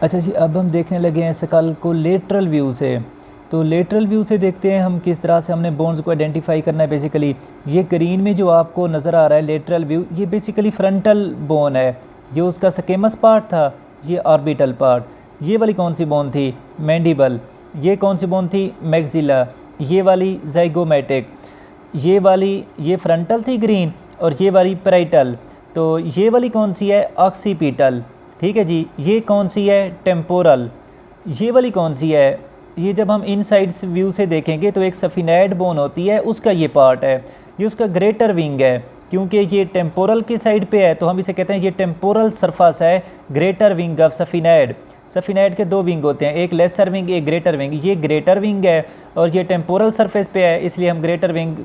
अच्छा जी, अब हम देखने लगे हैं स्कल को लेटरल व्यू से। तो लेटरल व्यू से देखते हैं हम किस तरह से हमने बोन्स को आइडेंटिफाई करना है। बेसिकली ये ग्रीन में जो आपको नज़र आ रहा है लेटरल व्यू, ये बेसिकली फ्रंटल बोन है। ये उसका स्केमस पार्ट था, ये ऑर्बिटल पार्ट। ये वाली कौन सी बोन थी? मैंडिबल। ये कौन सी बोन थी? मैक्सिला। ये वाली ज़ाइगोमैटिक। ये वाली ये फ्रंटल थी ग्रीन, और ये वाली पैराइटल। तो ये वाली कौन सी है? ऑक्सीपिटल। ठीक है जी। ये कौन सी है? टेम्पोरल। ये वाली कौन सी है? ये जब हम इनसाइड व्यू से देखेंगे तो एक सफिनेड बोन होती है, उसका ये पार्ट है, ये उसका ग्रेटर विंग है। क्योंकि ये टेम्पोरल की साइड पे है तो हम इसे कहते हैं ये टेम्पोरल सरफेस है, ग्रेटर विंग ऑफ सफिनेड। सफिनेड के दो विंग होते हैं, एक लेसर विंग, एक ग्रेटर विंग। ये ग्रेटर विंग है और ये टेम्पोरल सरफेस पे है, इसलिए हम ग्रेटर विंग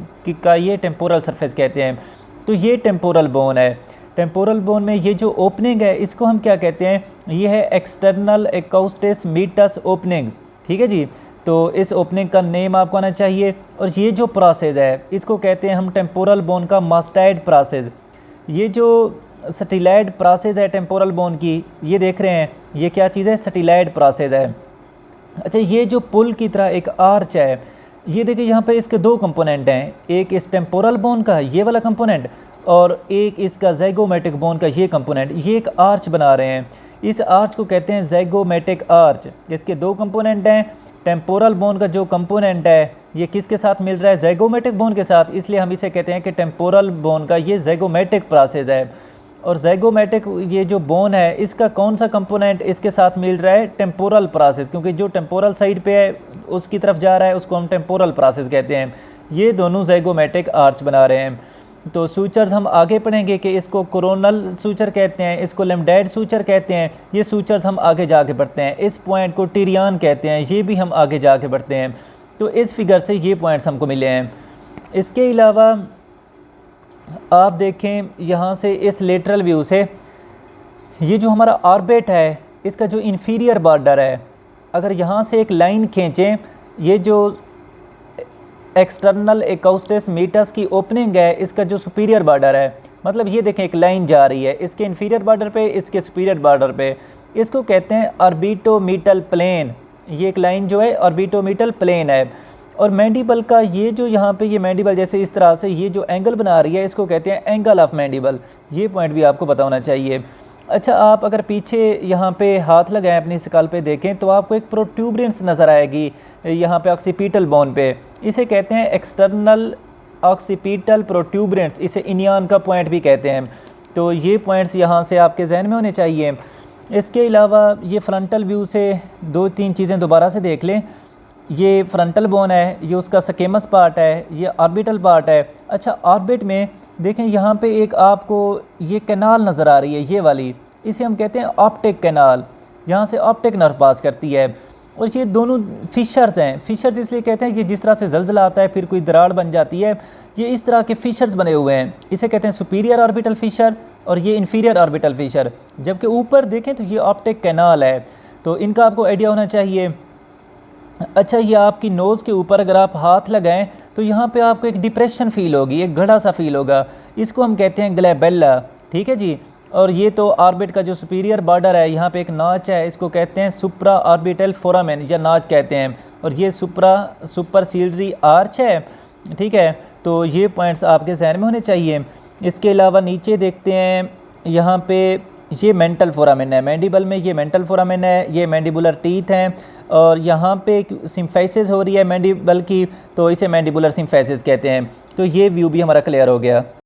का ये टेम्पोरल सरफेस कहते हैं। तो ये टेम्पोरल बोन है। टेम्पोरल बोन में ये जो ओपनिंग है इसको हम क्या कहते हैं? ये है एक्सटर्नल एकाउस्टिस मीटस ओपनिंग। ठीक है जी। तो इस ओपनिंग का नेम आपको आना चाहिए। और ये जो प्रोसेस है इसको कहते हैं हम टेम्पोरल बोन का मास्टाइड प्रोसेस। ये जो सटिलाइड प्रोसेस है टेम्पोरल बोन की, ये देख रहे हैं, ये क्या चीज़ है? सटिलाइड प्रोसेस है। अच्छा, ये जो पुल की तरह एक आर्च है, ये देखिए यहाँ पे इसके दो कंपोनेंट हैं, एक इस टेम्पोरल बोन का ये वाला कंपोनेंट, और एक इसका ज़ाइगोमैटिक बोन का ये कंपोनेंट। ये एक आर्च बना रहे हैं, इस आर्च को कहते हैं ज़ाइगोमैटिक आर्च। इसके दो कंपोनेंट हैं। टेम्पोरल बोन का जो कंपोनेंट है ये किसके साथ मिल रहा है? ज़ाइगोमैटिक बोन के साथ, इसलिए हम इसे कहते हैं कि टेम्पोरल बोन का ये ज़ाइगोमैटिक प्रोसेस है। और ज़ाइगोमैटिक ये जो बोन है इसका कौन सा कंपोनेंट इसके साथ मिल रहा है? Temporal process. क्योंकि जो टेम्पोरल साइड पे है उसकी तरफ जा रहा है, उसको हम टेम्पोरल प्रोसेस कहते हैं। ये दोनों ज़ाइगोमैटिक आर्च बना रहे हैं। तो सूचर्स हम आगे पढ़ेंगे कि इसको कोरोनल सूचर कहते हैं, इसको लिम्डेड सूचर कहते हैं। ये सूचर्स हम आगे जाके पढ़ते हैं। इस पॉइंट को टिरियान कहते हैं, ये भी हम आगे जाके पढ़ते हैं। तो इस फिगर से ये पॉइंट्स हमको मिले हैं। इसके अलावा आप देखें यहाँ से इस लेटरल व्यू से, ये जो हमारा ऑर्बिट है इसका जो इन्फीरियर बॉर्डर है, अगर यहाँ से एक लाइन खींचें, ये जो एक्सटर्नल एकाउस्टिस मीटस की ओपनिंग है इसका जो सुपीरियर बॉर्डर है, मतलब ये देखें एक लाइन जा रही है इसके इन्फीरियर बॉर्डर पे, इसके सुपीरियर बॉर्डर पे, इसको कहते हैं ऑर्बिटोमीटल प्लेन। ये एक लाइन जो है ऑर्बिटोमीटल प्लेन है। और मैंडिबल का ये जो यहाँ पे ये मैंडिबल जैसे इस तरह से ये जो एंगल बना रही है इसको कहते हैं एंगल ऑफ मैंडिबल। ये पॉइंट भी आपको पता होना चाहिए। अच्छा, आप अगर पीछे यहाँ पे हाथ लगाएं अपनी स्कल पे देखें तो आपको एक प्रोट्यूबरेंस नज़र आएगी यहाँ पे ऑक्सीपिटल बोन पे। इसे कहते हैं एक्सटर्नल ऑक्सीपिटल प्रोट्यूबरेंस, इसे इनियन का पॉइंट भी कहते हैं। तो ये पॉइंट्स यहाँ से आपके जहन में होने चाहिए। इसके अलावा ये फ्रंटल व्यू से दो तीन चीज़ें दोबारा से देख लें। ये फ्रंटल बोन है, ये उसका स्केमस पार्ट है, ये ऑर्बिटल पार्ट है। अच्छा, ऑर्बिट में देखें यहाँ पे एक आपको ये कैनाल नज़र आ रही है, ये वाली, इसे हम कहते हैं ऑप्टिक कैनाल। यहाँ से ऑप्टिक नर्व पास करती है। और ये दोनों फिशर्स हैं। फिशर्स इसलिए कहते हैं कि जिस तरह से जलजला आता है फिर कोई दरार बन जाती है, ये इस तरह के फिशर्स बने हुए हैं। इसे कहते हैं सुपीरियर ऑर्बिटल फिशर और ये इन्फीरियर ऑर्बिटल फिशर। जबकि ऊपर देखें तो ये ऑप्टिक कैनाल है। तो इनका आपको आइडिया होना चाहिए। अच्छा, ये आपकी नोज़ के ऊपर अगर आप हाथ लगाएं तो यहाँ पे आपको एक डिप्रेशन फील होगी, एक गड़ा सा फील होगा, इसको हम कहते हैं ग्लैबेला। ठीक है जी। और ये तो ऑर्बिट का जो सुपीरियर बॉर्डर है, यहाँ पे एक नॉच है, इसको कहते हैं सुप्रा ऑर्बिटल फोरामेन या नॉच कहते हैं। और ये सुपरसीलरी आर्च है। ठीक है। तो ये पॉइंट्स आपके जहन में होने चाहिए। इसके अलावा नीचे देखते हैं, यहाँ पे ये मेंटल फोरामेन है, मैंडिबल में ये मेंटल फोरामेन है, ये मैंडिबुलर टीथ हैं। और यहाँ पे सिम्फेसिस हो रही है मैंडिबल की, तो इसे मैंडिबुलर सिम्फेसिस कहते हैं। तो ये व्यू भी हमारा क्लियर हो गया।